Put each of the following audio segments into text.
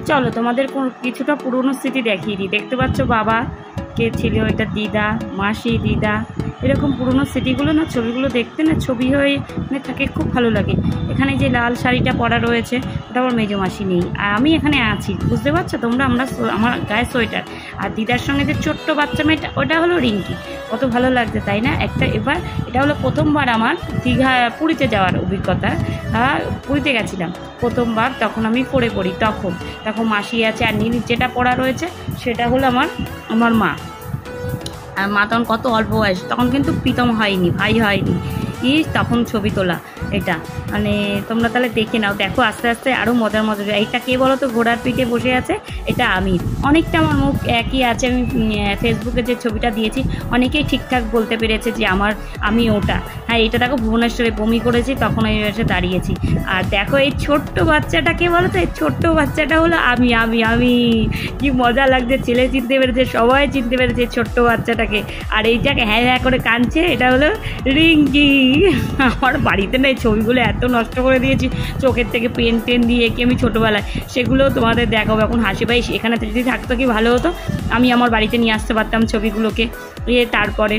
চলো তোমাদের কিছুটা পুরনো স্মৃতি দেখিয়ে দিই। দেখতে পাচ্ছ বাবা কে ছিল, এটা দিদা, মাসি, দিদা, এরকম পুরনো স্মৃতিগুলো না, ছবিগুলো দেখতে না ছবি হয়ে থাকে, খুব ভালো লাগে। এখানে যে লাল শাড়িটা পরা রয়েছে ওটা আমার মেজো মাসি নেই, আর আমি এখানে আছি, বুঝতে পারছো তোমরা। আমার গায়ে সোয়েটার, আর দিদার সঙ্গে যে ছোট্ট বাচ্চা মেয়েটা ওটা হলো রিঙ্কি। কত ভালো লাগছে তাই না? এবার এটা হলো প্রথমবার আমার পুরীতে যাওয়ার অভিজ্ঞতা। পুরীতে গেছিলাম প্রথমবার, তখন আমি পড়ি তখন মাসি আছে, আর নীল যেটা পড়া রয়েছে সেটা হলো আমার মা। আর মা তখন কত অল্প বয়স, তখন কিন্তু প্রীতম হয়নি, ভাই হয়নি। তখন ছবি তোলা এটা, মানে তোমরা তাহলে দেখে নাও, দেখো আস্তে আস্তে আরও মজার। এইটা কে বলো তো ঘোড়ার পিঠে বসে আছে, এটা আমি। অনেকটা আমার মুখ একই আছে, আমি ফেসবুকে যে ছবিটা দিয়েছি অনেকেই ঠিকঠাক বলতে পেরেছে যে আমি ওটা। হ্যাঁ, এটা দেখো ভুবনেশ্বরে বমি করেছি, তখন আমি এসে দাঁড়িয়েছি। আর দেখো এই ছোট্ট বাচ্চাটা কে বলো তো, এই ছোট্ট বাচ্চাটা হলো আমি। কি মজা লাগছে, ছেলে চিনতে পেরেছে, সবাই চিনতে পেরেছে ছোট্ট বাচ্চাটাকে। আর এইটাকে হ্যাঁ হ্যাঁ করে কাঁদছে, এটা হলো রিঙ্কি। আমার বাড়িতে না এই ছবিগুলো এত নষ্ট করে দিয়েছি, চোখের থেকে পেন দিয়ে কি আমি ছোটোবেলায়, সেগুলো তোমাদের দেখাবো। এখন হাসি পাই, এখানে যদি থাকতো কি ভালো হতো, আমি আমার বাড়িতে নিয়ে আসতে পারতাম ছবিগুলোকে। তারপরে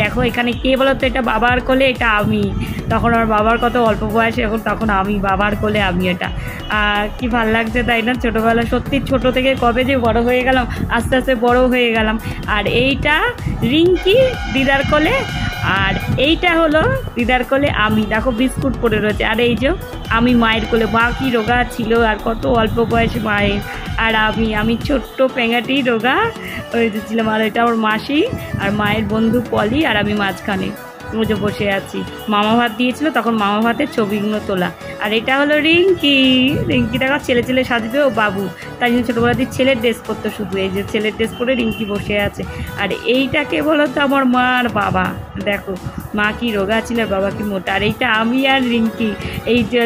দেখো এখানে কে বলো তো, এটা বাবার কোলে, এটা আমি। তখন আমার বাবার কত অল্প বয়স, তখন আমি বাবার কোলে, আমি এটা। কি ভাল লাগছে তাই না? ছোটোবেলা সত্যি, ছোটো থেকে কবে যে বড় হয়ে গেলাম, আস্তে আস্তে বড় হয়ে গেলাম। আর এইটা রিঙ্কি দিদার কোলে, আর এইটা হলো দিদার কোলে আমি। দেখো বিস্কুট পড়ে রয়েছে। আর এই যে আমি মায়ের কোলে, মা কি রোগা ছিল, আর কত অল্প বয়সে মায়ের। আর আমি ছোট্ট পেঙ্গাটি রোগা হয়েছিলাম। আর এটা আমার মাসি আর মায়ের বন্ধু পলি, আর আমি মাঝখানে যে বসে আছি। মামা ভাত দিয়েছিল, তখন মামা ভাতের ছবিগুলো তোলা। আর এটা হলো রিঙ্কি দেখো ছেলে সাজবে, ও বাবু, তাই জন্য ছোটোবেলাতে ছেলের ড্রেস পরতো শুধু। এই যে ছেলের ড্রেস পরে রিঙ্কি বসে আছে। আর এইটাকে বলো তো আমার মা আর বাবা। দেখো মা কি রোগা ছিল, বাবা কি মোটা। আর এইটা আমি আর রিঙ্কি। এই যে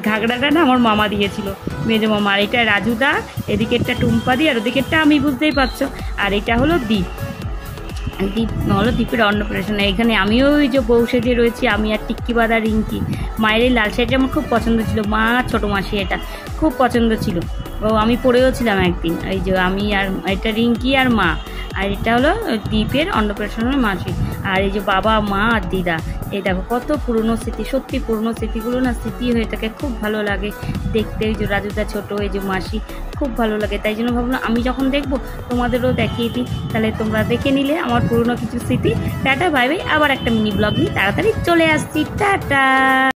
ঘাগড়াটা না আমার মামা দিয়েছিল, মেজো মামা। আর এটা রাজুদা, এদিকেরটা টুম্পাদি, আর ওদিকেরটা আমি, বুঝতেই পারছো। আর এটা হলো দ্বীপ হলো দ্বীপের অন্নপ্রাশন। এখানে আমিও ওই যে বউ সেজে রয়েছি, আমি আর টিক্কি বাঁধা রিঙ্কি। মায়ের এই লাল শাড়িটা আমার খুব পছন্দ ছিল, মা ছোটো মাসি এটা খুব পছন্দ ছিল, আমি পরেও ছিলাম একদিন। এই যে আমি আর এটা রিঙ্কি আর মা, আর এটা হলো দ্বীপের অন্নপ্রাশনের মাসি। আর এই যে বাবা, মা আর দিদা। এই দেখো কত পুরনো স্মৃতি, সত্যি পুরনো স্মৃতিগুলো না স্মৃতি হয়ে থাকে, খুব ভালো লাগে দেখতে। এই যে রাজুদা ছোটো, এই যে মাসি, খুব ভালো লাগে। তাই জন্য ভাবলাম আমি যখন দেখবো তোমাদেরও দেখিয়ে দিই, তাহলে তোমরা দেখে নিলে আমার পুরনো কিছু স্মৃতি। টাটা বাই বাই, আবার একটা মিনি ব্লগ নিয়ে তাড়াতাড়ি চলে আসছি, টাটা।